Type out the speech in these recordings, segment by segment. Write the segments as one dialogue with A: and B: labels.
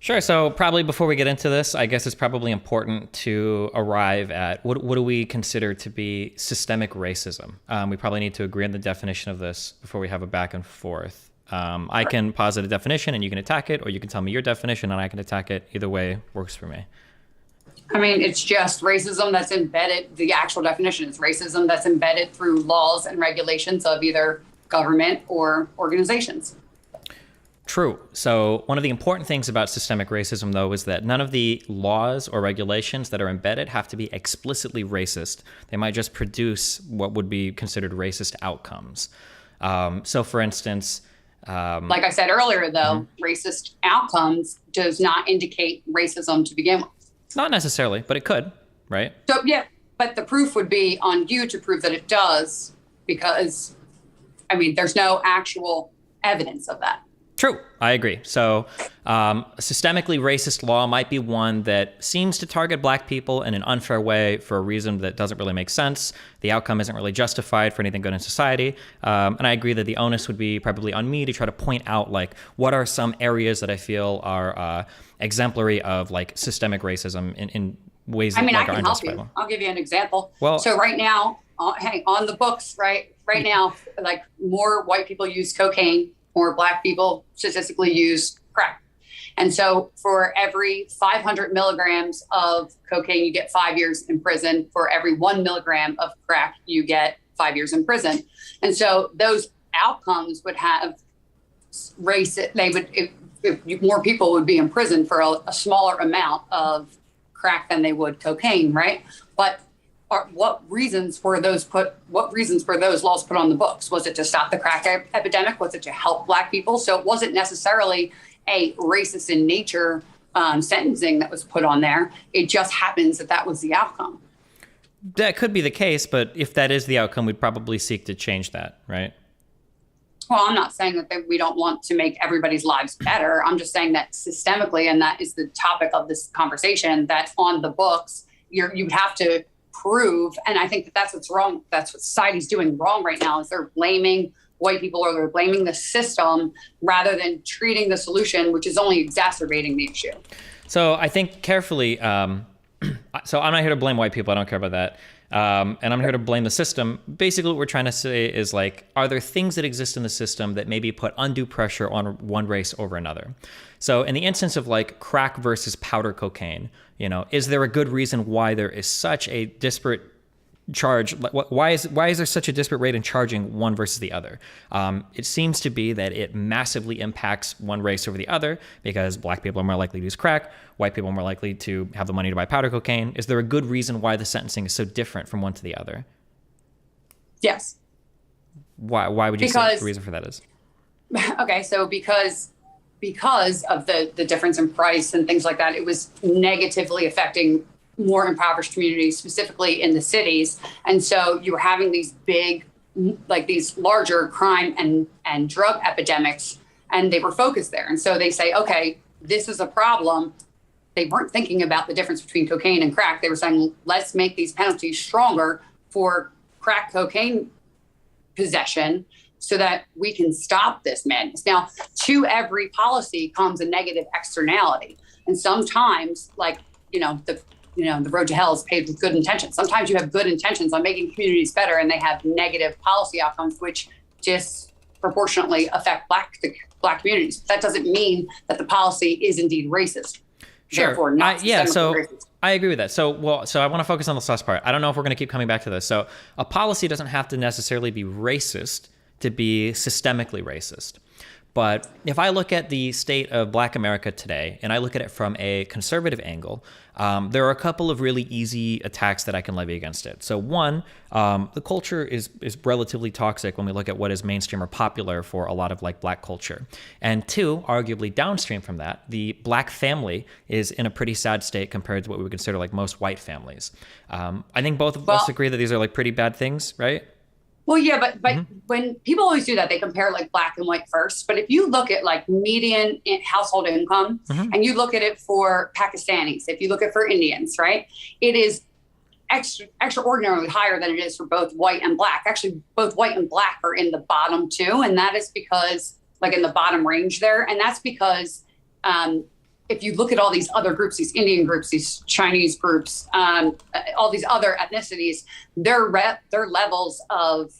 A: Sure. So probably before we get into this, I guess it's probably important to arrive at what do we consider to be systemic racism? We probably need to agree on the definition of this before we have a back and forth. I can posit a definition and you can attack it, or you can tell me your definition and I can attack it. Either way works for me.
B: I mean, it's just racism that's embedded. The actual definition is racism that's embedded through laws and regulations of either government or organizations.
A: True. So one of the important things about systemic racism, though, is that none of the laws or regulations that are embedded have to be explicitly racist. They might just produce what would be considered racist outcomes. So, for instance,
B: like I said earlier, though, racist outcomes does not indicate racism to begin with.
A: Not necessarily, but it could, right?
B: So, yeah, but the proof would be on you to prove that it does, because, I mean, there's no actual evidence of that.
A: True. I agree. So a systemically racist law might be one that seems to target black people in an unfair way for a reason that doesn't really make sense. The outcome isn't really justified for anything good in society. And I agree that the onus would be probably on me to try to point out, like, what are some areas that I feel are exemplary of, like, systemic racism in ways that,
B: I mean,
A: like,
B: I
A: are
B: can help
A: unjustifiable.
B: you. I'll give you an example.
A: Well,
B: So right now, hey, on the books, right now, like, more white people use cocaine, more black people statistically use crack. And so for every 500 milligrams of cocaine, you get 5 years in prison. For every 1 milligram of crack, you get 5 years in prison. And so those outcomes would have if more people would be in prison for a smaller amount of crack than they would cocaine, right? But what reasons were those laws put on the books? Was it to stop the crack epidemic? Was it to help black people? So it wasn't necessarily a racist in nature sentencing that was put on there. It just happens that was the outcome.
A: that could be the case, but if that is the outcome, we'd probably seek to change that, right?
B: Well, I'm not saying that we don't want to make everybody's lives better. I'm just saying that systemically, and that is the topic of this conversation, that on the books, you'd have to prove, and I think that's what's wrong. That's what society's doing wrong right now, is they're blaming white people, or they're blaming the system rather than treating the solution, which is only exacerbating the issue.
A: So I think carefully, so I'm not here to blame white people. I don't care about that. And I'm here to blame the system. Basically, what we're trying to say is, like, are there things that exist in the system that maybe put undue pressure on one race over another? So in the instance of, like, crack versus powder cocaine, is there a good reason why there is such a disparate charge? Why is there such a disparate rate in charging one versus the other? It seems to be that it massively impacts one race over the other, because black people are more likely to use crack, white people are more likely to have the money to buy powder cocaine. Is there a good reason why the sentencing is so different from one to the other?
B: Yes.
A: Why would you say the reason for that is?
B: Okay, so because of the difference in price and things like that, it was negatively affecting more impoverished communities, specifically in the cities. And so you were having these big, like these larger crime and drug epidemics, and they were focused there. And so they say, okay, this is a problem. They weren't thinking about the difference between cocaine and crack. They were saying, let's make these penalties stronger for crack cocaine possession so that we can stop this madness. Now, to every policy comes a negative externality. And sometimes, like, the road to hell is paved with good intentions. Sometimes you have good intentions on making communities better, and they have negative policy outcomes, which disproportionately affect black communities. That doesn't mean that the policy is indeed racist.
A: Sure.
B: Therefore, not racist.
A: I agree with that. So I want to focus on this last part. I don't know if we're going to keep coming back to this. So a policy doesn't have to necessarily be racist to be systemically racist. But if I look at the state of Black America today, and I look at it from a conservative angle, there are a couple of really easy attacks that I can levy against it. So one, the culture is relatively toxic when we look at what is mainstream or popular for a lot of, like, Black culture. And two, arguably downstream from that, the Black family is in a pretty sad state compared to what we would consider, like, most white families. I think both of us agree that these are, like, pretty bad things, right?
B: Well, yeah, but when people always do that, they compare, like, black and white first. But if you look at, like, median household income, and you look at it for Pakistanis, if you look at it for Indians, right, it is extraordinarily higher than it is for both white and black. Actually, both white and black are in the bottom two, and that is because, like, in the bottom range there, and that's because if you look at all these other groups, these Indian groups, these Chinese groups, all these other ethnicities, their levels of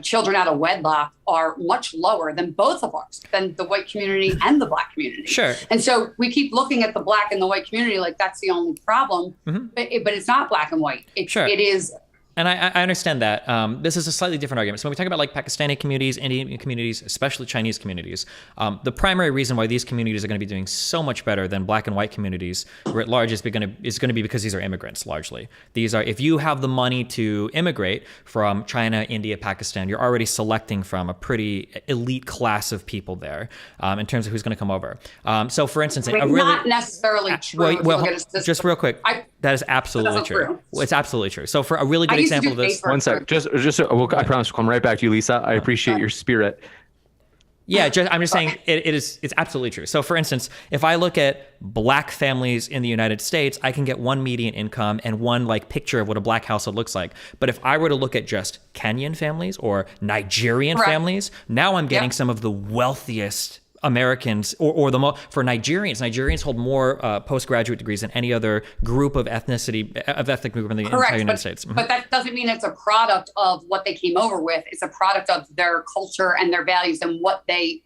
B: children out of wedlock are much lower than both of ours, than the white community and the Black community.
A: Sure.
B: And so we keep looking at the Black and the white community like that's the only problem, but it's not black and white.
A: Sure.
B: It is.
A: And I understand that. This is a slightly different argument. So when we talk about like Pakistani communities, Indian communities, especially Chinese communities, the primary reason why these communities are going to be doing so much better than black and white communities writ large is going to be because these are immigrants largely. These are, if you have the money to immigrate from China, India, Pakistan, you're already selecting from a pretty elite class of people there in terms of who's going to come over. So for instance,
B: not necessarily true.
A: Well, just real quick, that is absolutely true. It's absolutely true. So for a really good example of this.
C: One sec. I promise we'll come right back to you, Lisa. I appreciate your spirit.
A: Yeah, I'm just saying it's absolutely true. So for instance, if I look at black families in the United States, I can get one median income and one like picture of what a black household looks like. But if I were to look at just Kenyan families or Nigerian families, now I'm getting some of the wealthiest Americans for Nigerians hold more postgraduate degrees than any other group of ethnic group in the entire United States.
B: But that doesn't mean it's a product of what they came over with. It's a product of their culture and their values and what they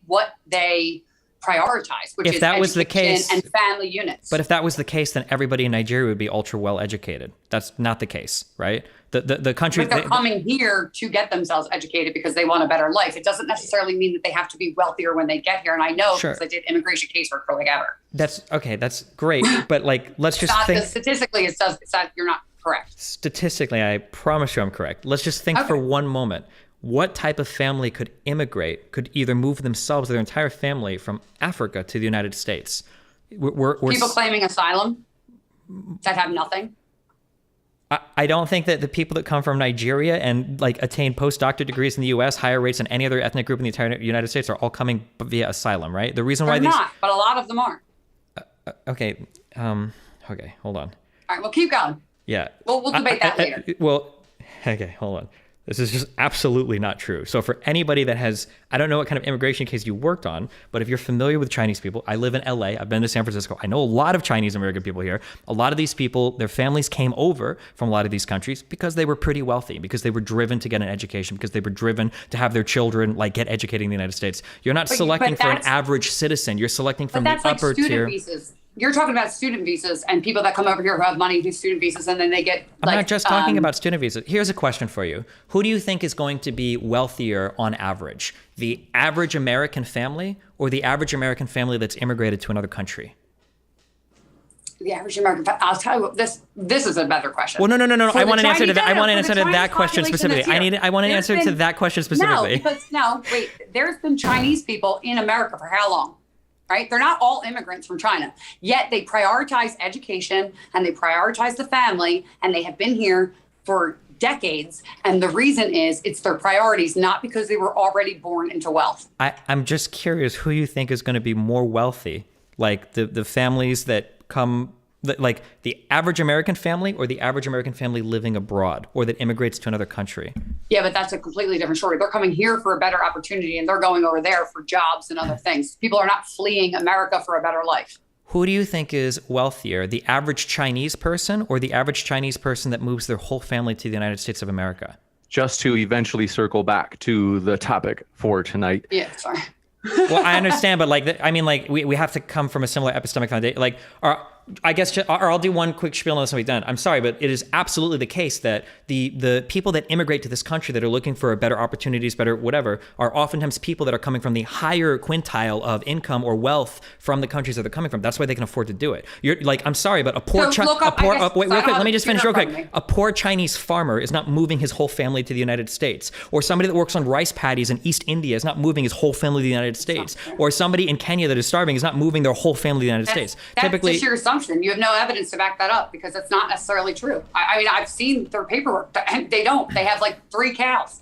B: prioritize, which is education and family units.
A: But if that was the case, then everybody in Nigeria would be ultra well educated. That's not the case, right? The country.
B: But they're coming here to get themselves educated because they want a better life. It doesn't necessarily mean that they have to be wealthier when they get here. And I know because I did immigration casework for like ever.
A: That's okay. That's great. But like, let's just think.
B: Statistically, it's not, you're not correct.
A: Statistically, I promise you I'm correct. Let's just think for one moment. What type of family could either move themselves or their entire family from Africa to the United States? We're
B: people claiming asylum that have nothing.
A: I don't think that the people that come from Nigeria and like attain postdoctorate degrees in the U.S. higher rates than any other ethnic group in the entire United States are all coming via asylum, right? The reason why
B: they're not, but a lot of them are.
A: Okay, hold on.
B: All right, well, keep going.
A: Yeah,
B: we'll debate that later.
A: Okay, hold on. This is just absolutely not true. So for anybody that has, I don't know what kind of immigration case you worked on, but if you're familiar with Chinese people, I live in LA, I've been to San Francisco, I know a lot of Chinese American people here. A lot of these people, their families came over from a lot of these countries because they were pretty wealthy, because they were driven to get an education, because they were driven to have their children like get educated in the United States. You're not selecting for an average citizen, you're selecting from the upper tier.
B: Visas. You're talking about student visas and people that come over here who have money do student visas and then they get
A: I'm not just talking about student visas. Here's a question for you. Who do you think is going to be wealthier on average? The average American family or the average American family that's immigrated to another country?
B: The average American family. I'll tell you what, this is a better question.
A: Well, no. I want an answer to that. I want an answer to that question specifically. I want an answer to that question specifically.
B: There's been Chinese people in America for how long? Right? They're not all immigrants from China, yet they prioritize education and they prioritize the family, and they have been here for decades. And the reason is it's their priorities, not because they were already born into wealth.
A: I'm just curious who you think is going to be more wealthy, like the families that come, like the average American family or the average American family living abroad or that immigrates to another country.
B: Yeah, but that's a completely different story. They're coming here for a better opportunity and they're going over there for jobs and other things. People are not fleeing America for a better life.
A: Who do you think is wealthier, the average Chinese person or the average Chinese person that moves their whole family to the United States of America?
C: Just to eventually circle back to the topic for tonight.
B: Yeah, sorry.
A: Well, I understand, but we have to come from a similar epistemic foundation. Or I'll do one quick spiel on this and we're done. I'm sorry, but it is absolutely the case that the people that immigrate to this country that are looking for better opportunities, better whatever, are oftentimes people that are coming from the higher quintile of income or wealth from the countries that they're coming from. That's why they can afford to do it. You're like, I'm sorry, but let me just finish real quick. A poor Chinese farmer is not moving his whole family to the United States, or somebody that works on rice paddies in East India is not moving his whole family to the United States, or somebody in Kenya that is starving is not moving their whole family to the United States. Typically,
B: just your assumption. You have no evidence to back that up because it's not necessarily true. I mean, I've seen their paperwork, and they don't. They have like 3 cows.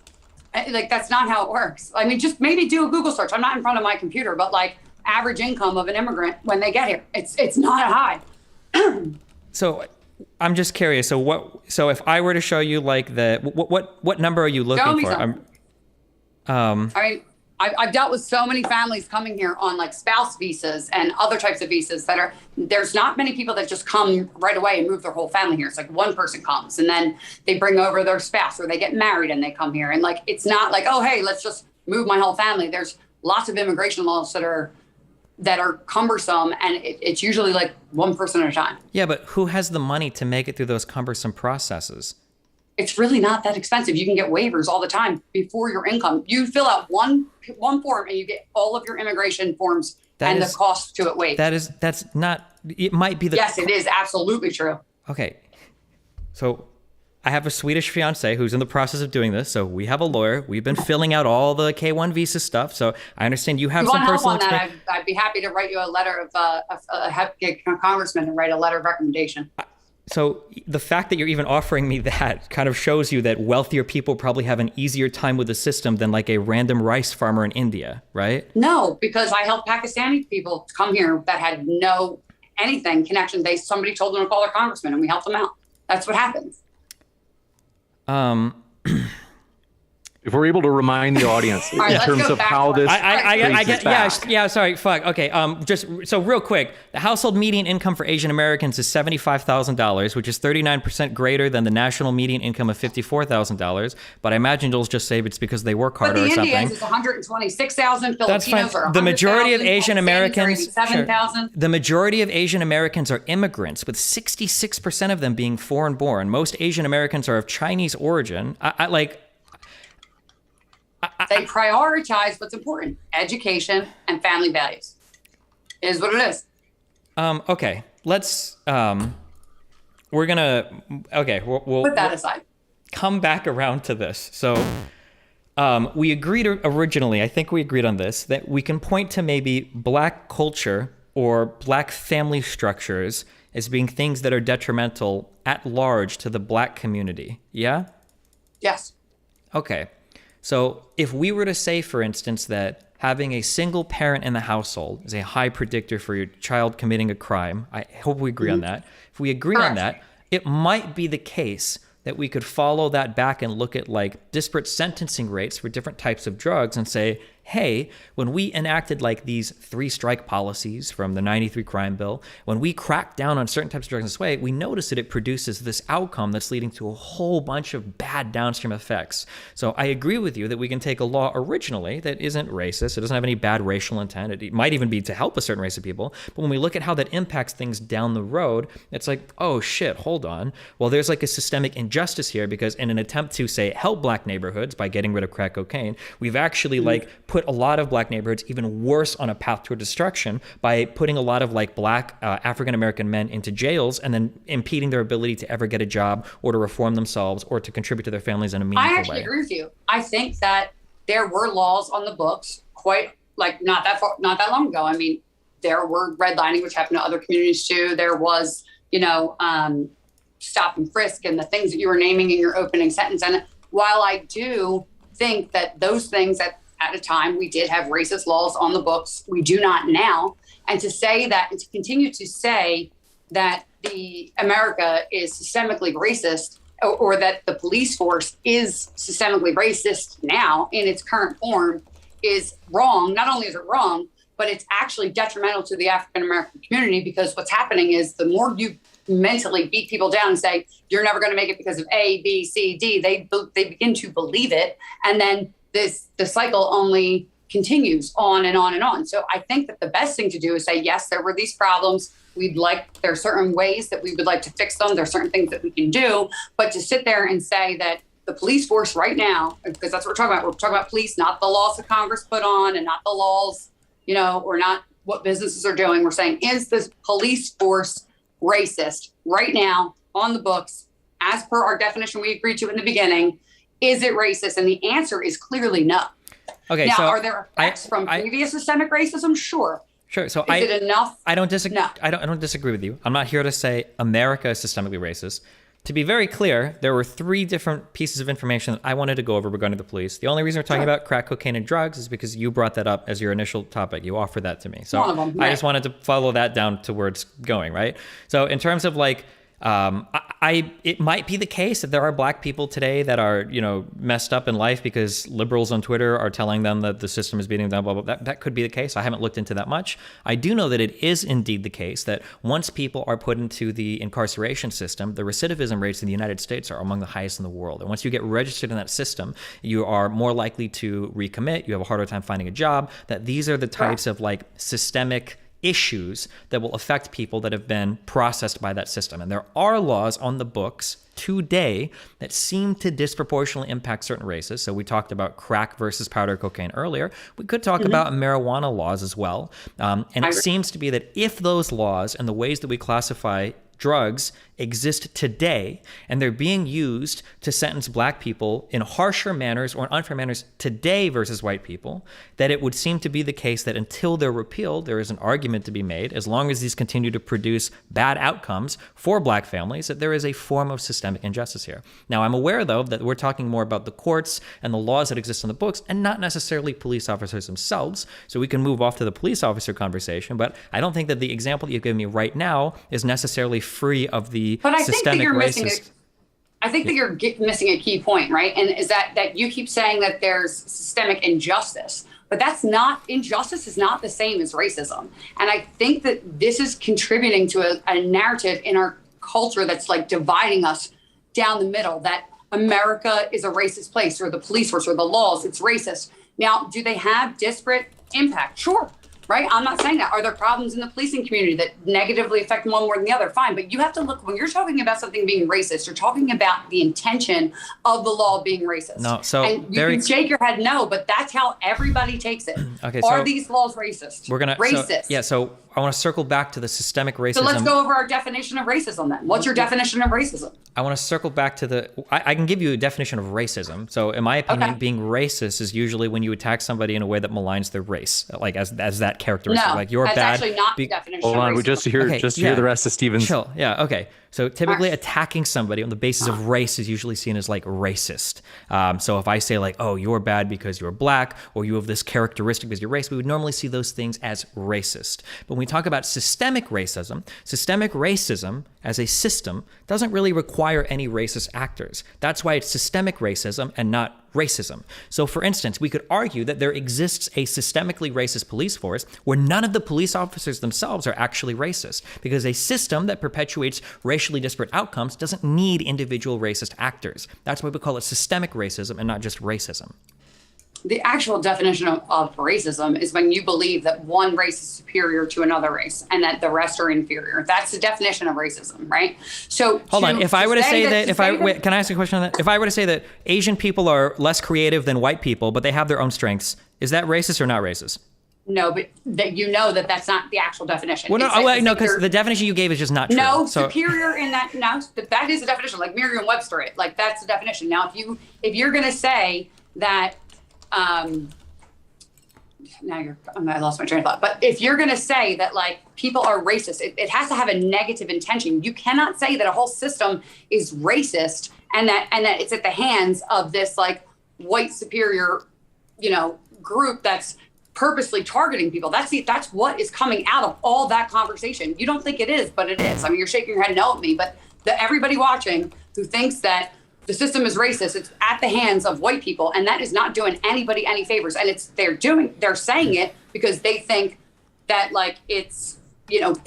B: Like, that's not how it works. I mean, just maybe do a Google search. I'm not in front of my computer, but like average income of an immigrant when they get here, it's not high.
A: So I'm just curious. So if I were to show you like what number are you looking for?
B: I mean, I've dealt with so many families coming here on like spouse visas and other types of visas that are, there's not many people that just come right away and move their whole family here. It's like one person comes and then they bring over their spouse, or they get married and they come here. And like, it's not like, oh, hey, let's just move my whole family. There's lots of immigration laws that are cumbersome, and it's usually like one person at a time.
A: Yeah, but who has the money to make it through those cumbersome processes?
B: It's really not that expensive. You can get waivers all the time before your income. You fill out one form and you get all of your immigration forms and the cost to it waived.
A: That's not, it might be the.
B: Yes, it is absolutely true.
A: Okay. So I have a Swedish fiance who's in the process of doing this. So we have a lawyer. We've been filling out all the K-1 visa stuff. So I understand you have
B: If you
A: some
B: want
A: personal
B: help on that,
A: experience.
B: I'd be happy to write you a letter get a congressman and write a letter of recommendation.
A: So the fact that you're even offering me that kind of shows you that wealthier people probably have an easier time with the system than like a random rice farmer in India, right?
B: No, because I helped Pakistani people come here that had no anything connection. Somebody told them to call their congressman and we helped them out. That's what happens.
C: If we're able to remind the audience
B: right,
C: in
B: let's
C: terms
B: go
C: of
B: back
C: how
B: to
C: this
A: I
C: traces
A: get,
C: back.
A: yeah, sorry, fuck. Okay, just so real quick, the household median income for Asian Americans is $75,000, which is 39% greater than the national median income of $54,000. But I imagine you'll just say it's because they work
B: But
A: harder
B: the
A: or something.
B: Indians is 126,000.
A: That's fine.
B: Filipinos are
A: The majority of
B: 100,000,
A: Asian Americans, sure.
B: 7,000.
A: The majority of Asian Americans are immigrants, with 66% of them being foreign born. Most Asian Americans are of Chinese origin.
B: They prioritize what's important: education and family values. It is what it is.
A: Okay, let's. We're gonna. Okay, we'll
B: Put that aside.
A: come back around to this. So, we agreed originally. I think we agreed on this, that we can point to maybe Black culture or Black family structures as being things that are detrimental at large to the Black community. Yeah.
B: Yes.
A: Okay. So if we were to say, for instance, that having a single parent in the household is a high predictor for your child committing a crime, I hope we agree on that. If we agree on that, it might be the case that we could follow that back and look at like disparate sentencing rates for different types of drugs and say, hey, when we enacted like these 3-strike policies from the 93 crime bill, when we cracked down on certain types of drugs in this way, we noticed that it produces this outcome that's leading to a whole bunch of bad downstream effects. So I agree with you that we can take a law originally that isn't racist. It doesn't have any bad racial intent. It might even be to help a certain race of people. But when we look at how that impacts things down the road, it's like, oh shit, hold on. Well, there's like a systemic injustice here because in an attempt to say help Black neighborhoods by getting rid of crack cocaine, we've actually like put a lot of Black neighborhoods even worse on a path toward destruction by putting a lot of like Black African-American men into jails and then impeding their ability to ever get a job or to reform themselves or to contribute to their families in a meaningful way.
B: I actually agree with you. I think that there were laws on the books quite like not that long ago. I mean, there were redlining, which happened to other communities too. There was, stop and frisk and the things that you were naming in your opening sentence. And while I do think that those things at a time we did have racist laws on the books, we do not now. And to say that and to continue to say that the America is systemically racist or that the police force is systemically racist now in its current form is wrong. Not only is it wrong, but it's actually detrimental to the African American community, because what's happening is the more you mentally beat people down and say, you're never going to make it because of A, B, C, D, they begin to believe it. And then the cycle only continues on and on and on. So I think that the best thing to do is say, yes, there were these problems. There are certain ways that we would like to fix them. There are certain things that we can do. But to sit there and say that the police force right now, because that's what we're talking about. We're talking about police, not the laws that Congress put on and not the laws, or not what businesses are doing. We're saying, is this police force racist right now on the books, as per our definition we agreed to in the beginning? Is it racist? And the answer is clearly no.
A: Okay,
B: now,
A: so
B: are there effects from previous systemic racism? Sure.
A: Sure. So
B: is it enough?
A: I don't disagree.
B: No.
A: I don't disagree with you. I'm not here to say America is systemically racist. To be very clear, there were 3 different pieces of information that I wanted to go over regarding the police. The only reason we're talking about crack cocaine and drugs is because you brought that up as your initial topic. You offered that to me. So
B: One of them,
A: I
B: right.
A: just wanted to follow that down to where it's going, right? So in terms of like It might be the case that there are black people today that are, messed up in life because liberals on Twitter are telling them that the system is beating them, blah, blah, blah. That could be the case. I haven't looked into that much. I do know that it is indeed the case that once people are put into the incarceration system, the recidivism rates in the United States are among the highest in the world. And once you get registered in that system, you are more likely to recommit. You have a harder time finding a job. That these are the types of like systemic issues that will affect people that have been processed by that system. And there are laws on the books today that seem to disproportionately impact certain races. So we talked about crack versus powder cocaine earlier. We could talk about marijuana laws as well. And it seems to be that if those laws and the ways that we classify drugs exist today and they're being used to sentence black people in harsher manners or unfair manners today versus white people, that it would seem to be the case that until they're repealed, there is an argument to be made, as long as these continue to produce bad outcomes for black families, that there is a form of systemic injustice here. Now, I'm aware, though, that we're talking more about the courts and the laws that exist in the books and not necessarily police officers themselves, so we can move off to the police officer conversation, but I don't think that the example that you've given me right now is necessarily free of the
B: but I think that you're missing
A: racist.
B: I think that you're missing a key point, right? And is that you keep saying that there's systemic injustice, but injustice is not the same as racism. And I think that this is contributing to a narrative in our culture that's like dividing us down the middle, that America is a racist place, or the police force or the laws, it's racist. Now, do they have disparate impact? Sure. Right? I'm not saying that. Are there problems in the policing community that negatively affect one more than the other? Fine. But you have to look, when you're talking about something being racist, you're talking about the intention of the law being racist.
A: No, so
B: and you can shake your head no, but that's how everybody takes it.
A: Okay,
B: Are
A: so
B: these laws racist?
A: We're gonna
B: racist.
A: So I want to circle back to the systemic racism.
B: So let's go over our definition of racism then. What's your definition of racism?
A: I want to circle back to I can give you a definition of racism. So in my opinion, being racist is usually when you attack somebody in a way that maligns their race, like as that characteristic.
B: No,
A: like you're
B: that's
A: bad.
B: actually not the definition
C: Hold
B: of
C: on,
B: racism.
C: we just hear the rest of Steven's.
A: Chill. Yeah. Okay. So typically attacking somebody on the basis of race is usually seen as like racist. So if I say like, oh, you're bad because you're black, or you have this characteristic because you're race, we would normally see those things as racist. But when we talk about systemic racism as a system doesn't really require any racist actors. That's why it's systemic racism and not racism. So for instance, we could argue that there exists a systemically racist police force where none of the police officers themselves are actually racist, because a system that perpetuates racially disparate outcomes doesn't need individual racist actors. That's why we call it systemic racism and not just racism.
B: The actual definition of racism is when you believe that one race is superior to another race and that the rest are inferior. That's the definition of racism, right? So
A: hold on. If I were to say that, can I ask a question on that? If I were to say that Asian people are less creative than white people, but they have their own strengths, is that racist or not racist?
B: No, but that's not the actual definition.
A: Well, no, because the definition you gave is just not true.
B: No, superior in that. No, that is the definition. Like Merriam-Webster, like that's the definition. Now, if you're going to say that. I lost my train of thought. But if you're going to say that like people are racist, it has to have a negative intention. You cannot say that a whole system is racist and that it's at the hands of this like white superior, group that's purposely targeting people. That's what is coming out of all that conversation. You don't think it is, but it is. I mean, you're shaking your head no at me, but everybody watching who thinks that the system is racist, it's at the hands of white people, and that is not doing anybody any favors. And they're saying it because they think that like it's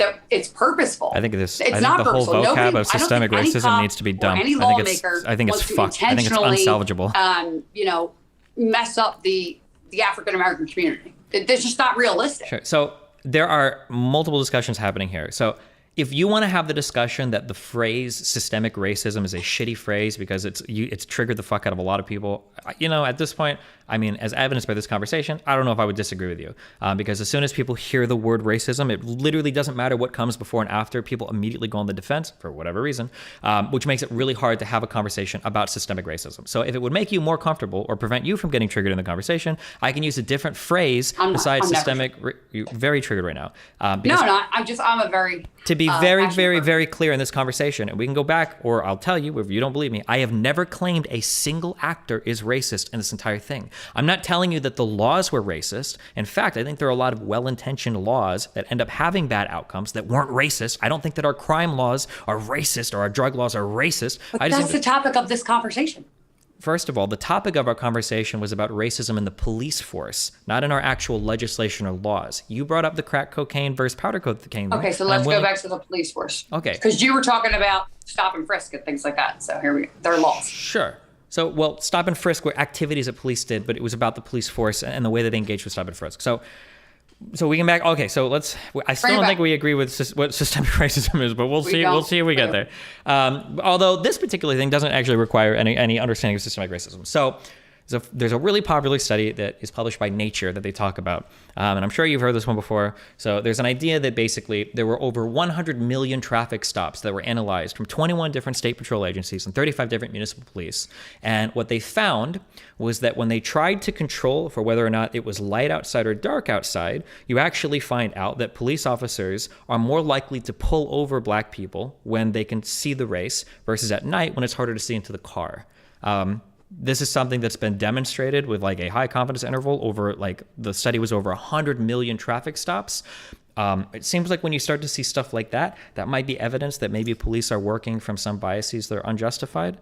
B: that it's purposeful.
A: I think the
B: not
A: whole
B: purposeful.
A: vocab of systemic racism needs to be dumped. I think it's fucked. I think it's unsalvageable.
B: Mess up the African American community. It's just not realistic.
A: Sure. So there are multiple discussions happening here. So if you want to have the discussion that the phrase systemic racism is a shitty phrase because it's triggered the fuck out of a lot of people, at this point, I mean, as evidenced by this conversation, I don't know if I would disagree with you. Because as soon as people hear the word racism, it literally doesn't matter what comes before and after. People immediately go on the defense for whatever reason, which makes it really hard to have a conversation about systemic racism. So if it would make you more comfortable or prevent you from getting triggered in the conversation, I can use a different phrase besides systemic. You're very triggered right now.
B: I'm a very...
A: be very,
B: passion
A: very,
B: for-
A: very clear in this conversation, and we can go back, or I'll tell you if you don't believe me. I have never claimed a single actor is racist in this entire thing. I'm not telling you that the laws were racist. In fact, I think there are a lot of well-intentioned laws that end up having bad outcomes that weren't racist. I don't think that our crime laws are racist or our drug laws are racist.
B: But
A: I just
B: that's
A: think
B: the topic of this conversation.
A: First of all, the topic of our conversation was about racism in the police force, not in our actual legislation or laws. You brought up the crack cocaine versus powder cocaine.
B: Okay, so
A: and
B: let's
A: I'm
B: go
A: willing-
B: back to the police force.
A: Okay.
B: Because you were talking about stop and frisk and things like that. So here we go. They're laws.
A: Sure. So, well, stop and frisk were activities that police did, but it was about the police force and the way that they engaged with stop and frisk. So we can back. Okay, so I still
B: Bring it
A: don't
B: back.
A: think we agree with what systemic racism is, but we'll see.
B: don't.
A: We'll see if we get there. Although this particular thing doesn't actually require any understanding of systemic racism. So there's a really popular study that is published by Nature that they talk about, and I'm sure you've heard this one before. So there's an idea that basically there were over 100 million traffic stops that were analyzed from 21 different state patrol agencies and 35 different municipal police. And what they found was that when they tried to control for whether or not it was light outside or dark outside, you actually find out that police officers are more likely to pull over black people when they can see the race versus at night when it's harder to see into the car. This is something that's been demonstrated with like a high confidence interval over like the study was over 100 million traffic stops. It seems like when you start to see stuff like that, that might be evidence that maybe police are working from some biases that are unjustified.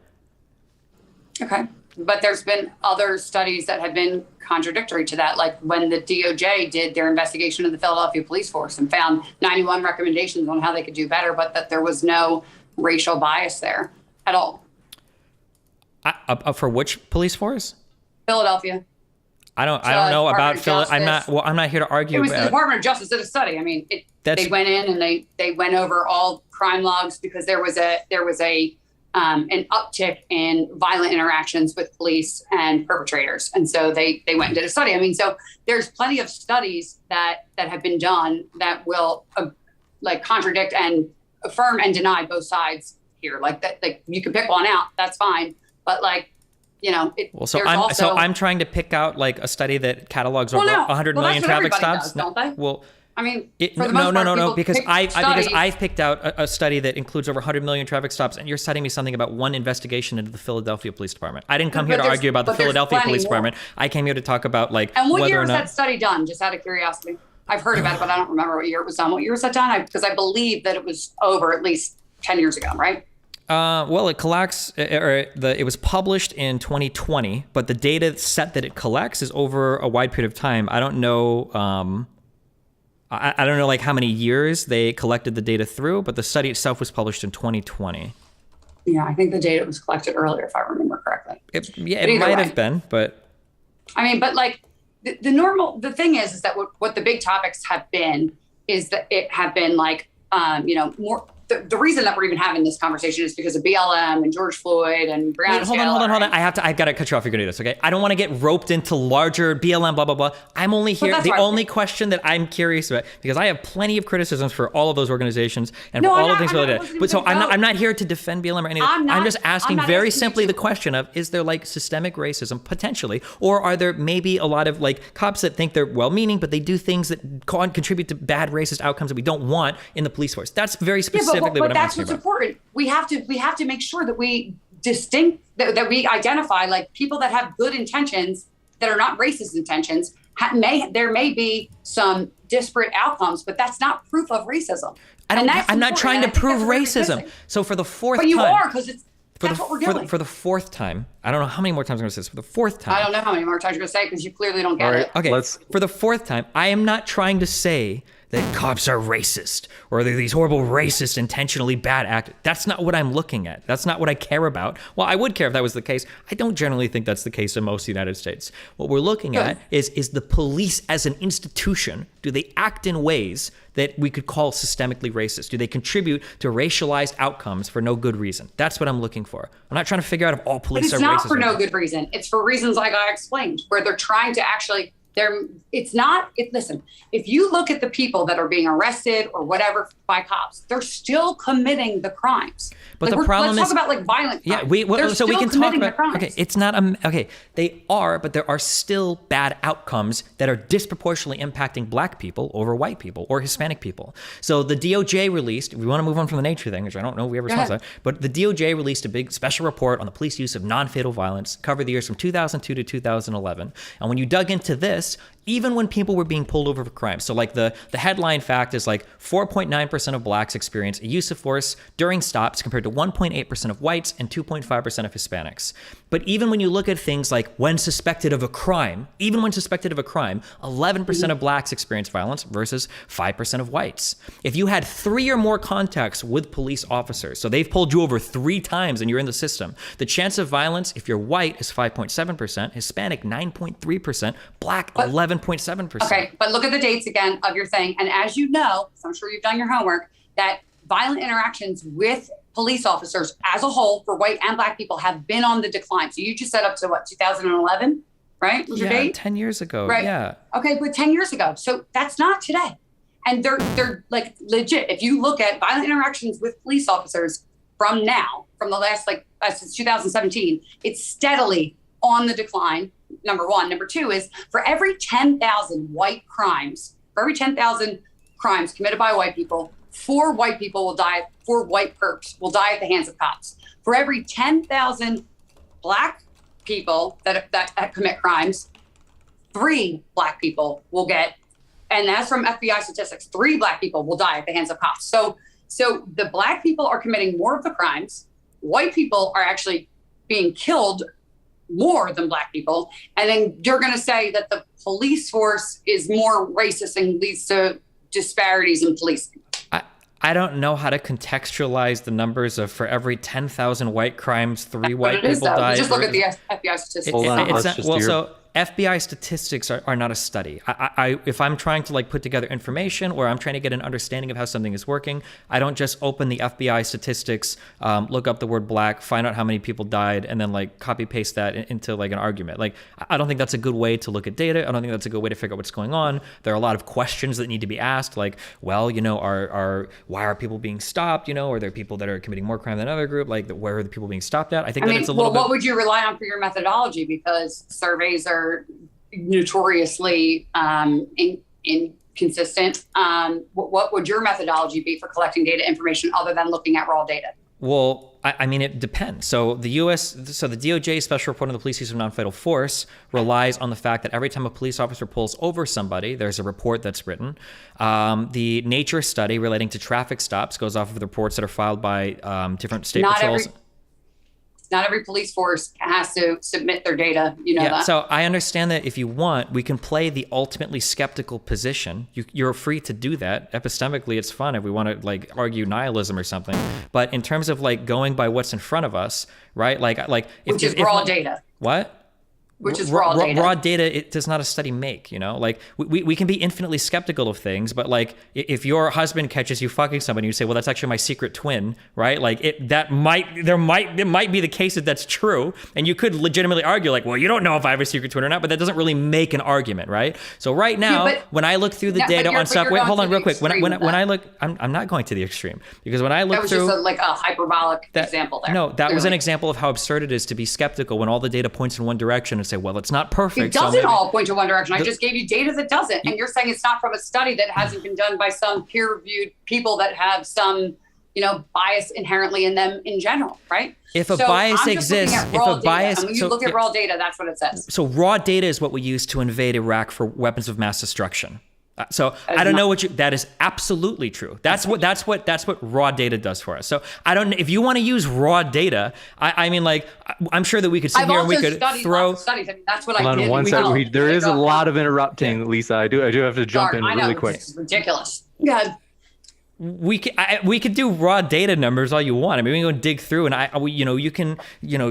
B: Okay. But there's been other studies that have been contradictory to that, like when the DOJ did their investigation of the Philadelphia police force and found 91 recommendations on how they could do better, but that there was no racial bias there at all.
A: For which police force?
B: Philadelphia.
A: I don't know about
B: Department of
A: Phil.
B: Justice.
A: I'm not here to argue
B: It was the
A: about.
B: Department of Justice did a study. I mean, they went in and they went over all crime logs because there was an uptick in violent interactions with police and perpetrators, and so they went and did a study. I mean, so there's plenty of studies that have been done that will like contradict and affirm and deny both sides here. Like that, like you can pick one out, that's fine, but like. You know,
A: I'm trying to pick out like a study that catalogs over 100 million traffic stops.
B: Does, don't they?
A: Well,
B: I mean,
A: no, because I've picked out a study that includes over 100 million traffic stops, and you're citing me something about one investigation into the Philadelphia Police Department. I didn't come here to argue about the Philadelphia Police Department. I came here to talk about like
B: and what
A: whether
B: year
A: or
B: was
A: not
B: that study done? Just out of curiosity, I've heard about it, but I don't remember what year it was done. What year was that done? Because I believe that it was over at least 10 years ago, right?
A: Well, it collects, it was published in 2020, but the data set that it collects is over a wide period of time. I don't know, I don't know like how many years they collected the data through, but the study itself was published in 2020.
B: Yeah, I think the data was collected earlier, if I remember correctly.
A: It might have been, but.
B: I mean, but like the thing is that what the big topics have been is that it have been like, more. The reason that we're even having this conversation is because of BLM and George Floyd and Breonna
A: Hold on. I've got to cut you off if you're going to do this, okay? I don't want to get roped into larger BLM, blah, blah, blah. I'm only here. The only question that I'm curious about, because I have plenty of criticisms for all of those organizations and for all of things like that. But so I'm not here to defend BLM or anything. I'm just asking very simply the question of, is there like systemic racism potentially? Or are there maybe a lot of like cops that think they're well-meaning, but they do things that contribute to bad racist outcomes that we don't want in the police force? That's very specific.
B: But that's what's important. We have to make sure that we that we identify like people that have good intentions that are not racist intentions. There may be some disparate outcomes, but that's not proof of racism.
A: I'm not trying to prove racism. So for the fourth time.
B: But you are, because that's what we're doing.
A: For the fourth time, I don't know how many more times I'm going to say this. For the fourth time.
B: I don't know how many more times you're going to say it because you clearly don't get it.
A: Okay, for the fourth time, I am not trying to say that cops are racist or they're these horrible racist, intentionally bad actors. That's not what I'm looking at. That's not what I care about. Well, I would care if that was the case. I don't generally think that's the case in most of the United States. What we're looking at is the police as an institution. Do they act in ways that we could call systemically racist? Do they contribute to racialized outcomes for no good reason? That's what I'm looking for. I'm not trying to figure out if all police are racist.
B: It's not for no good reason. It's for reasons like I explained, where they're trying to actually Listen, if you look at the people that are being arrested or whatever by cops, they're still committing the crimes.
A: But the problem
B: let's
A: is,
B: talk about like violent crimes.
A: Yeah, so we can talk
B: the
A: about.
B: crimes.
A: Okay, it's not okay. They are, but there are still bad outcomes that are disproportionately impacting Black people over white people or Hispanic people. So the DOJ released. We want to move on from the nature thing, which I don't know if we ever saw that, but the DOJ released a big special report on the police use of non-fatal violence, covered the years from 2002 to 2011. And when you dug into this, even when people were being pulled over for crimes. So like the headline fact is like 4.9% of Blacks experience a use of force during stops compared to 1.8% of whites and 2.5% of Hispanics. But even when you look at things like when suspected of a crime, 11% of Blacks experience violence versus 5% of whites. If you had 3 or more contacts with police officers, so they've pulled you over 3 times and you're in the system, the chance of violence, if you're white, is 5.7%, Hispanic 9.3%, Black 11.7%.
B: Okay, but look at the dates again of your thing. And as you know, so I'm sure you've done your homework, that violent interactions with police officers as a whole for white and Black people have been on the decline. So you just set up to what, 2011, right? Was your date?
A: 10 years ago.
B: Right.
A: Yeah.
B: Okay, but 10 years ago. So that's not today. And they're like legit. If you look at violent interactions with police officers from the last since 2017, it's steadily on the decline. Number one. Number two is for every 10,000 white crimes, committed by white people, 4 white people will die, 4 white perps will die at the hands of cops. For every 10,000 Black people that commit crimes, 3 Black people will get, and that's from FBI statistics, 3 Black people will die at the hands of cops. So the Black people are committing more of the crimes. White people are actually being killed more than Black people. And then you're going to say that the police force is more racist and leads to disparities in policing.
A: I don't know how to contextualize the numbers of for every 10,000 white crimes, 3 white people die.
B: Just look at the FBI statistics.
C: Hold on,
A: So FBI statistics are not a study. If I'm trying to put together information or I'm trying to get an understanding of how something is working, I don't just open the FBI statistics, look up the word Black, find out how many people died, and then copy paste that into an argument. I don't think that's a good way to look at data. I don't think that's a good way to figure out what's going on. There are a lot of questions that need to be asked, why are people being stopped? Are there people that are committing more crime than another group? Where are the people being stopped at? I think it's a little bit.
B: What would you rely on for your methodology? Because surveys are notoriously inconsistent. What would your methodology be for collecting data information other than looking at raw data?
A: Well, it depends. So the DOJ special report on the police use of non-fatal force relies on the fact that every time a police officer pulls over somebody, there's a report that's written. The nature study relating to traffic stops goes off of the reports that are filed by different state patrols.
B: Not every police force has to submit their data. That.
A: So I understand that if you want, we can play the ultimately skeptical position. You're free to do that. Epistemically, it's fun if we want to argue nihilism or something. But in terms of going by what's in front of us, right?
B: Which is raw data.
A: What?
B: Which is raw data.
A: Raw data, it does not a study make, we can be infinitely skeptical of things, but if your husband catches you fucking somebody, you say, well, that's actually my secret twin, right? It might be the case that that's true. And you could legitimately argue well, you don't know if I have a secret twin or not, but that doesn't really make an argument, right? So right now, when I look through the data on stuff, wait, hold on real quick. When I look, I'm not going to the extreme because when I look through.
B: That was just a hyperbolic example there.
A: No, that was an example of how absurd it is to be skeptical when all the data points in one direction and say, well, it's not perfect.
B: It doesn't all point to one direction. I just gave you data that doesn't. And you're saying it's not from a study that hasn't been done by some peer-reviewed people that have some, bias inherently in them in general, right?
A: If a bias exists,
B: when you look at raw data, that's what it says.
A: So raw data is what we use to invade Iraq for weapons of mass destruction. I don't know that is absolutely true. That's what raw data does for us. So I don't, if you want to use raw data, I'm sure that we could sit here and we could throw.
B: Studies. I mean, that's what
C: Hold
B: I did.
C: on one second. There is a lot of interrupting, Lisa. I do have to jump in really quick.
B: This is ridiculous. Yeah.
A: we could do raw data numbers all you want. I mean, we can go dig through, and you can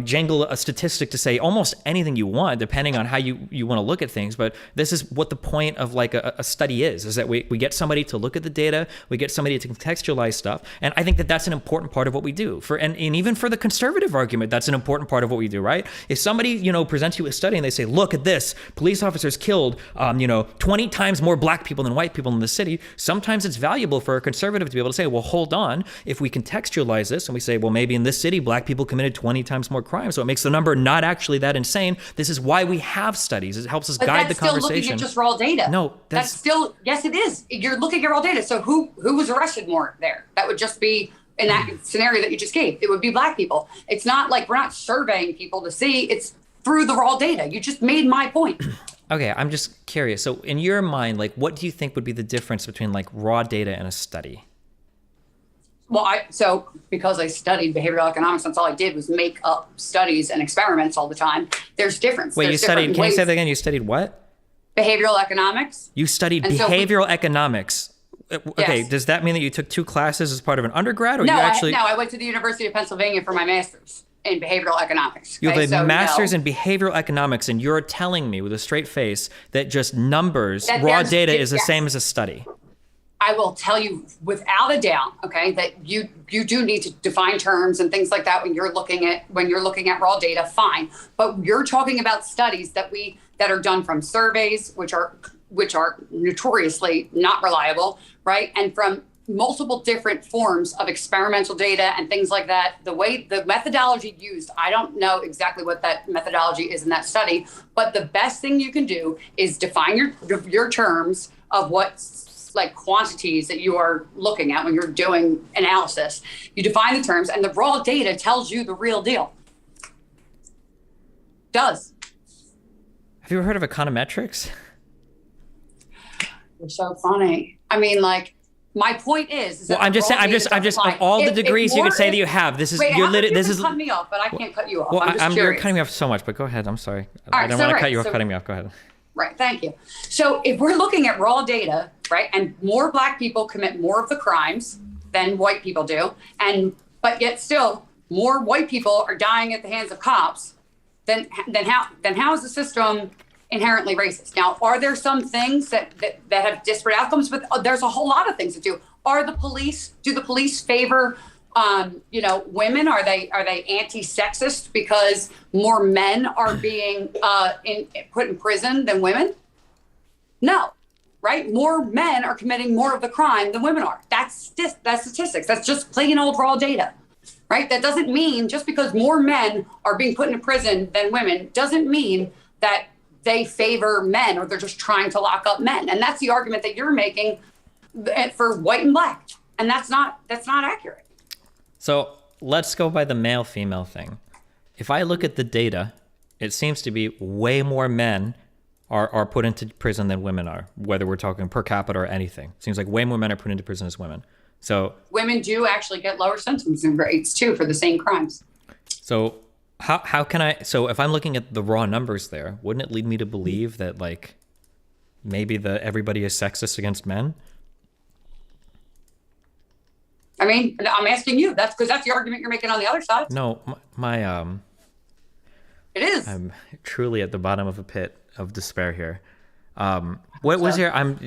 A: jangle a statistic to say almost anything you want, depending on how you want to look at things. But this is what the point of like a study is that we get somebody to look at the data, we get somebody to contextualize stuff, and I think that that's an important part of what we do. And even for the conservative argument, that's an important part of what we do, right? If somebody presents you a study and they say, look at this, police officers killed 20 times more black people than white people in the city, sometimes it's valuable for a conservative to be able to say, well, hold on, if we contextualize this and we say, well, maybe in this city, black people committed 20 times more crime, so it makes the number not actually that insane. This is why we have studies. It helps us guide the conversation.
B: That's still looking at just raw data.
A: No,
B: that's still, yes, it is. You're looking at raw data. So who was arrested more there? That would just be, in that scenario that you just gave, it would be black people. It's not like we're not surveying people to see, it's through the raw data. You just made my point.
A: Okay, I'm just curious. So in your mind, like, what do you think would be the difference between like raw data and a study?
B: Well, so because I studied behavioral economics, that's all I did was make up studies and experiments all the time. There's difference.
A: Wait,
B: There's
A: you studied,
B: different
A: can you say
B: ways.
A: that again? You studied what?
B: Behavioral economics.
A: You studied
B: And so
A: behavioral economics. Okay,
B: Yes.
A: does that mean that you took 2 classes as part of an undergrad, or
B: No,
A: you actually?
B: I went to the University of Pennsylvania for my master's in behavioral economics.
A: You have
B: okay?
A: a
B: So,
A: master's
B: no.
A: in behavioral economics, and you're telling me with a straight face that just numbers,
B: That
A: raw
B: there's-
A: data is the
B: yes.
A: same as a study.
B: I will tell you without a doubt, okay, that you do need to define terms and things like that when you're looking at raw data, fine. But you're talking about studies that are done from surveys, which are notoriously not reliable, right? And from multiple different forms of experimental data and things like that. The methodology used, I don't know exactly what that methodology is in that study, but the best thing you can do is define your terms of what like quantities that you are looking at when you're doing analysis. You define the terms, and the raw data tells you the real deal. Does.
A: Have you ever heard of econometrics?
B: You're so funny. I mean, like, my point is
A: Well,
B: that
A: I'm just
B: the
A: saying,
B: raw data doesn't lie.
A: of all the
B: If
A: degrees you
B: more-
A: could say that
B: if-
A: you have, this is,
B: Wait,
A: you're
B: how could
A: literally,
B: you
A: this is,
B: cut me off, but I can't cut you off.
A: well,
B: I'm just
A: you're
B: curious.
A: cutting me off so much, but go ahead. I'm sorry.
B: All
A: I
B: right,
A: don't
B: so
A: want to
B: right,
A: cut you off
B: so-
A: cutting me off. Go ahead.
B: Right, thank you. So if we're looking at raw data, right, and more black people commit more of the crimes than white people do, but yet still more white people are dying at the hands of cops, then how is the system inherently racist? Now, are there some things that have disparate outcomes? But there's a whole lot of things that do. Do the police favor women? Are they anti-sexist because more men are being put in prison than women? No, right? More men are committing more of the crime than women are. That's statistics. That's just plain old raw data, right? That doesn't mean just because more men are being put in prison than women doesn't mean that they favor men or they're just trying to lock up men. And that's the argument that you're making for white and black. And that's not accurate.
A: So let's go by the male-female thing. If I look at the data, it seems to be way more men are put into prison than women are, whether we're talking per capita or anything. Seems like way more men are put into prison as women. So
B: women do actually get lower sentencing rates too for the same crimes.
A: So how can I, so if I'm looking at the raw numbers there, wouldn't it lead me to believe that like maybe everybody is sexist against men?
B: I mean, I'm asking you. That's because that's the argument you're making on the other side.
A: No,
B: It is.
A: I'm truly at the bottom of a pit of despair here. What was your? I'm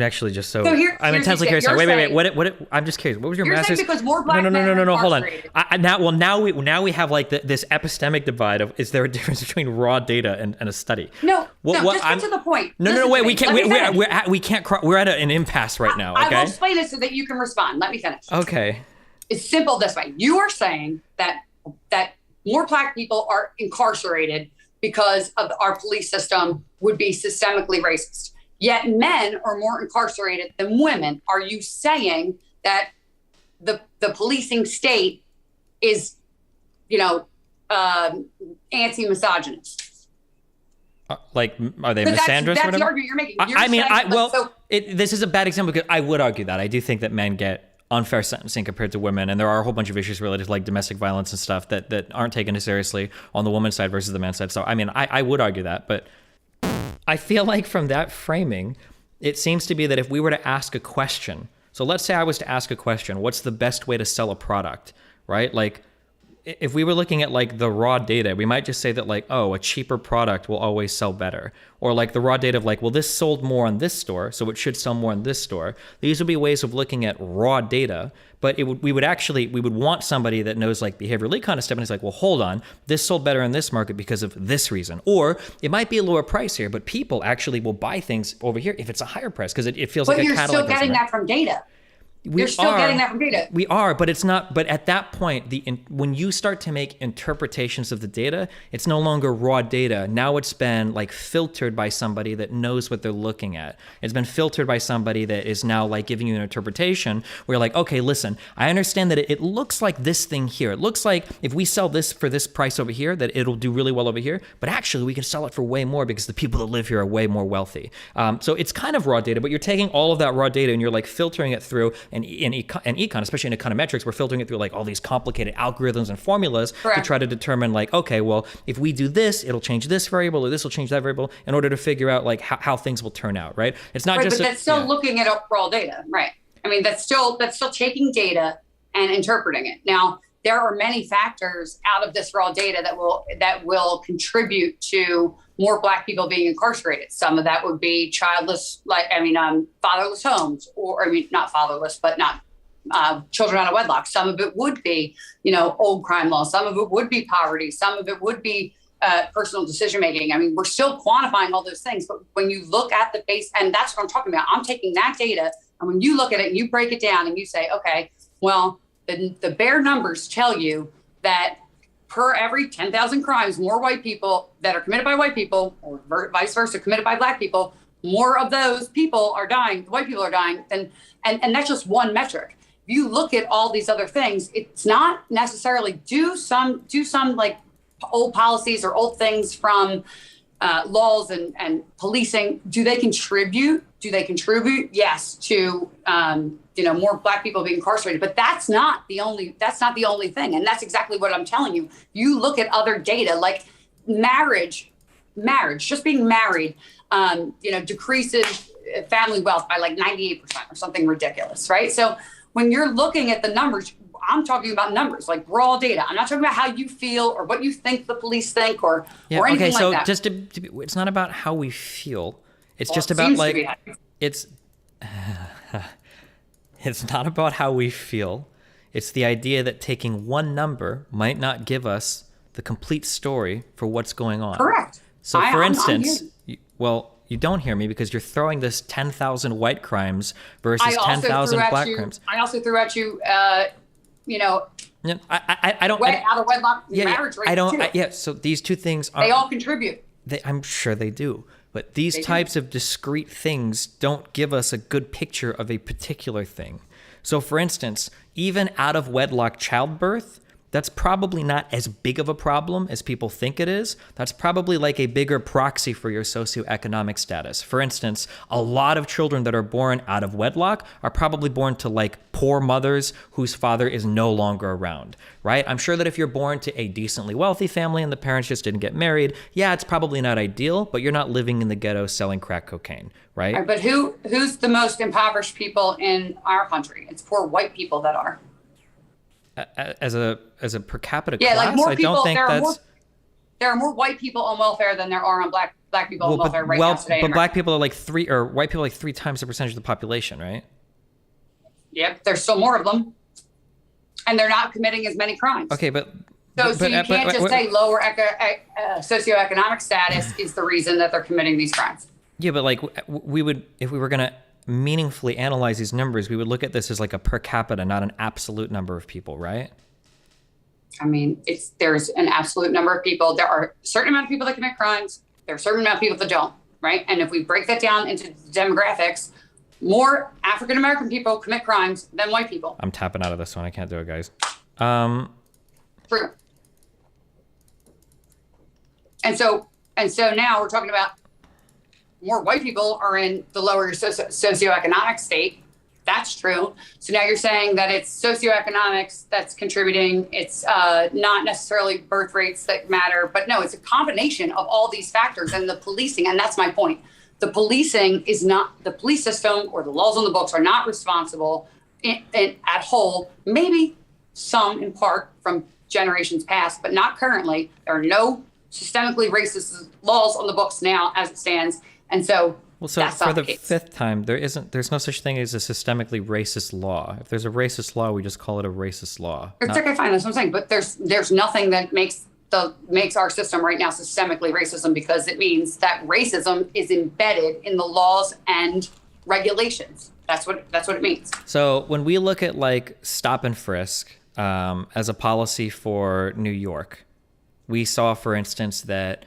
A: actually just so.
B: So
A: I'm
B: here's
A: intensely
B: the
A: curious.
B: thing.
A: Wait.
B: You're
A: What? I'm just curious. What was your
B: You're saying
A: master's?
B: because more black
A: no.
B: men are
A: Hold on.
B: incarcerated.
A: Now we have like this epistemic divide of is there a difference between raw data and a study?
B: No,
A: What-
B: just get to the point.
A: No.
B: Listen
A: Wait.
B: to
A: We
B: me.
A: can't.
B: Let me finish.
A: We can't. We're at an impasse right now.
B: I
A: Okay.
B: will explain it so that you can respond. Let me finish.
A: Okay.
B: It's simple this way. You are saying that more black people are incarcerated because of our police system would be systemically racist. Yet men are more incarcerated than women. Are you saying that the policing state is, anti-misogynist?
A: Like, are they
B: But
A: misandrous or
B: that's the
A: whatever?
B: argument you're making.
A: This is a bad example because I would argue that. I do think that men get unfair sentencing compared to women, and there are a whole bunch of issues related to like domestic violence and stuff that aren't taken as seriously on the woman's side versus the man's side. So, I mean, I would argue that, but I feel like from that framing, it seems to be that if we were to ask a question, So let's say I was to ask a question, what's the best way to sell a product, right? Like, if we were looking at like the raw data, we might just say that like, oh, a cheaper product will always sell better. Or like the raw data of like, well, this sold more on this store, so it should sell more on this store. These would be ways of looking at raw data, but we would want somebody that knows like behavioral econ stuff, and it's like, well, hold on, this sold better in this market because of this reason. Or it might be a lower price here, but people actually will buy things over here if it's a higher price because it feels like a catalog.
B: But you're still getting that from data. You're still getting that from data.
A: We are, but it's not. But at that point, when you start to make interpretations of the data, it's no longer raw data. Now it's been like filtered by somebody that knows what they're looking at. It's been filtered by somebody that is now like giving you an interpretation where you're like, okay, listen, I understand that it looks like this thing here. It looks like if we sell this for this price over here, that it'll do really well over here. But actually, we can sell it for way more because the people that live here are way more wealthy. So it's kind of raw data, but you're taking all of that raw data and you're like filtering it through. And in econ, especially in econometrics, we're filtering it through like all these complicated algorithms and formulas to try to determine like, okay, well, if we do this, it'll change this variable or this will change that variable in order to figure out like how things will turn out, right? It's not just.
B: But that's still looking at raw data, right? I mean, that's still taking data and interpreting it. Now, there are many factors out of this raw data that will contribute to more Black people being incarcerated. Some of that would be fatherless homes, not fatherless, but not children out of wedlock. Some of it would be, old crime laws. Some of it would be poverty. Some of it would be personal decision making. I mean, we're still quantifying all those things, but when you look at the base, and that's what I'm talking about. I'm taking that data, and when you look at it and you break it down and you say, okay, well, the bare numbers tell you that per every 10,000 crimes, more white people that are committed by white people, or vice versa, committed by Black people, more of those people are dying, white people are dying, and that's just one metric. If you look at all these other things, it's not necessarily do some like old policies or old things from laws and policing. Do they contribute? Yes, to more Black people being incarcerated, but that's not the only thing. And that's exactly what I'm telling you. You look at other data like marriage, just being married, decreases family wealth by like 98% or something ridiculous, right? So when you're looking at the numbers, I'm talking about numbers, like raw data. I'm not talking about how you feel or what you think the police think or anything like that.
A: Just it's not about how we feel. It's just about like it's not about how we feel. It's the idea that taking one number might not give us the complete story for what's going on.
B: Correct.
A: So for instance, you don't hear me because you're throwing this 10,000 white crimes versus 10,000 Black crimes.
B: I also threw at you,
A: I don't.
B: out of wedlock marriage rate.
A: So these two things
B: they all contribute.
A: I'm sure they do. But these types of discrete things don't give us a good picture of a particular thing. So for instance, even out of wedlock childbirth, that's probably not as big of a problem as people think it is. That's probably like a bigger proxy for your socioeconomic status. For instance, a lot of children that are born out of wedlock are probably born to like poor mothers whose father is no longer around, right? I'm sure that if you're born to a decently wealthy family and the parents just didn't get married, yeah, it's probably not ideal, but you're not living in the ghetto selling crack cocaine, right?
B: But who's the most impoverished people in our country? It's poor white people that are.
A: As a per capita
B: class, like more people,
A: I don't think
B: there are more white people on welfare than there are on black people on welfare now today.
A: But Black people are like white people are like 3 times the percentage of the population, right?
B: Yep, there's still more of them, and they're not committing as many crimes.
A: Okay,
B: you can't just say lower socioeconomic status is the reason that they're committing these crimes.
A: Yeah, but like we would, if we were gonna meaningfully analyze these numbers, we would look at this as like a per capita, not an absolute number of people, right?
B: I mean, there's an absolute number of people. There are a certain amount of people that commit crimes. There are a certain amount of people that don't, right? And if we break that down into demographics, more African-American people commit crimes than white people.
A: I'm tapping out of this one. I can't do it, guys.
B: True. And so now we're talking about more white people are in the lower socioeconomic state. That's true. So now you're saying that it's socioeconomics that's contributing. It's not necessarily birth rates that matter, but no, it's a combination of all these factors and the policing. And that's my point. the policing is not, the police system or the laws on the books are not responsible at whole, maybe some in part from generations past, but not currently. There are no systemically racist laws on the books now as it stands. And so,
A: Well, so
B: that's
A: for
B: not
A: the
B: case.
A: fifth time, there's no such thing as a systemically racist law. If there's a racist law, we just call it a racist law.
B: It's okay, fine. That's what I'm saying. But there's nothing that makes our system right now systemically racism, because it means that racism is embedded in the laws and regulations. That's what it means.
A: So when we look at like stop and frisk as a policy for New York, we saw, for instance, that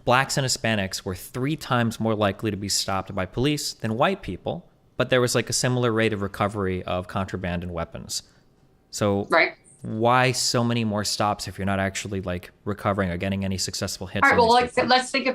A: blacks and Hispanics were 3 times more likely to be stopped by police than white people, but there was like a similar rate of recovery of contraband and weapons. So
B: Right.
A: why so many more stops if you're not actually like recovering or getting any successful hits?
B: All right.
A: on
B: Well,
A: these people?
B: let's think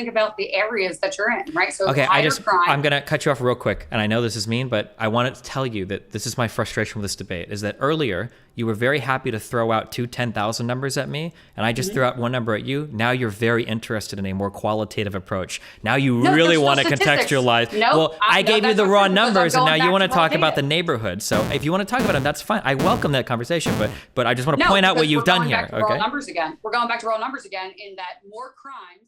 B: about the areas that you're in, right? So
A: Okay,
B: higher crime.
A: I'm going to cut you off real quick. And I know this is mean, but I wanted to tell you that this is my frustration with this debate, is that earlier you were very happy to throw out 2 10,000 numbers at me, and I just threw out one number at you. Now you're very interested in a more qualitative approach. Now you
B: No,
A: really
B: there's no
A: want to
B: statistics.
A: contextualize.
B: No,
A: well, I
B: no,
A: gave you
B: that's
A: the
B: not
A: raw
B: true, because I'm
A: numbers, and now
B: going
A: you
B: back
A: want to
B: to raw
A: talk about
B: data.
A: the neighborhood. So if you want to talk about them, that's fine. I welcome that conversation, but I just want to
B: No,
A: point out what
B: because
A: you've
B: we're
A: done
B: going
A: here.
B: back to raw
A: Okay.
B: numbers again. We're going back to raw numbers again in that more crimes